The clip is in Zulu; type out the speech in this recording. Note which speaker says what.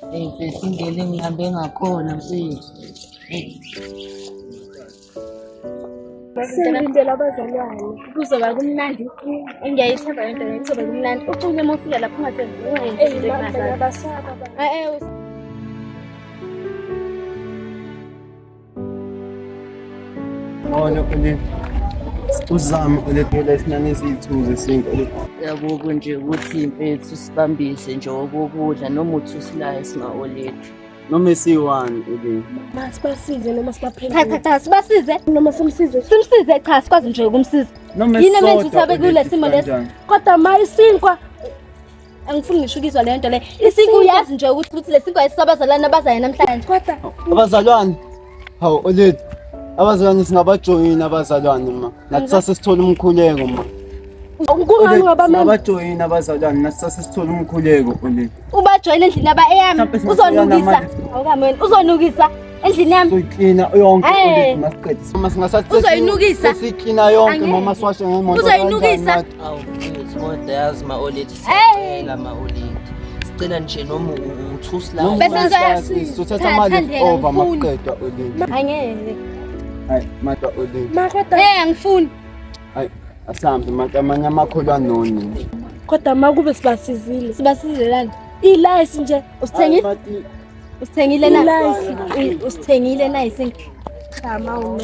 Speaker 1: Mfethu indlela engihambe ngakhona mfethu.
Speaker 2: Sengilindele abazalwane. Kuzoba kumnandi. Engiyayithemba lento leyo kuzoba kumnandi. Ucule uma ufika lapho
Speaker 3: Ngona uzame ukulethela isinani esiyithuze sinke.
Speaker 1: Yabo nje ukuthi mfethu sibambise nje okokudla noma uthi usilayo singaolethu.
Speaker 3: Noma esiyi-1 ule.
Speaker 2: Masibasize noma sibaphele.
Speaker 4: Cha sibasize
Speaker 2: Noma simsize.
Speaker 4: simsize cha sikwazi nje ukumsiza
Speaker 3: Noma
Speaker 4: yini menze uthabe kule simo lesi
Speaker 2: Kodwa mayisinkwa.
Speaker 4: angifuni ngisho ukizwa le nto le isinkwa uyazi nje ukuthi lesinkwa esisabazalana abazayo namhlanje
Speaker 2: Kodwa
Speaker 3: abazalwane. Hawu olethu. Abazalwane singabajoyina abazalwane ma. Nathi sase sithola umkhuleko ma.
Speaker 2: kungani ngabameni?
Speaker 3: Singabajoyina abazalwane nathi sase sithola umkhuleko olethu.
Speaker 4: ubajoyina endlini aba eyami
Speaker 3: Mhlawumbe singasiyana
Speaker 4: uzonukisa
Speaker 3: manje.
Speaker 4: awukamweni uzonukisa endlini yami
Speaker 3: Soyiklina yonke
Speaker 4: Hey.
Speaker 3: olethu masiqede. Uma singasathi
Speaker 4: Uzoyinukisa.
Speaker 3: siklina yonke
Speaker 4: Angeke.
Speaker 3: mama siwashe ngemoto.
Speaker 4: Uzoyinukisa.
Speaker 1: Awu mfethu kodwa yazi ma-olethu
Speaker 4: Hey.
Speaker 1: sicela ma-olethu. Sicela nje noma uthusi
Speaker 3: Noma
Speaker 1: la.
Speaker 4: Bese
Speaker 3: uyazi, sothatha
Speaker 4: Cha,
Speaker 3: mali
Speaker 4: Thandeka,
Speaker 3: over
Speaker 4: ngifuni.
Speaker 3: maqedwa olethu.
Speaker 4: angeke
Speaker 3: Hayi mata olethu.
Speaker 2: Kodwa
Speaker 4: angifuni
Speaker 3: Hayi asambe mata amanye amakholwa noni.
Speaker 2: kodwa makube sibasizile.
Speaker 4: sibasize lana
Speaker 2: Ilayisi nje.
Speaker 4: usithengile usithengile na
Speaker 2: Ilayisi.
Speaker 4: usithengile na isinki
Speaker 2: Chama uno.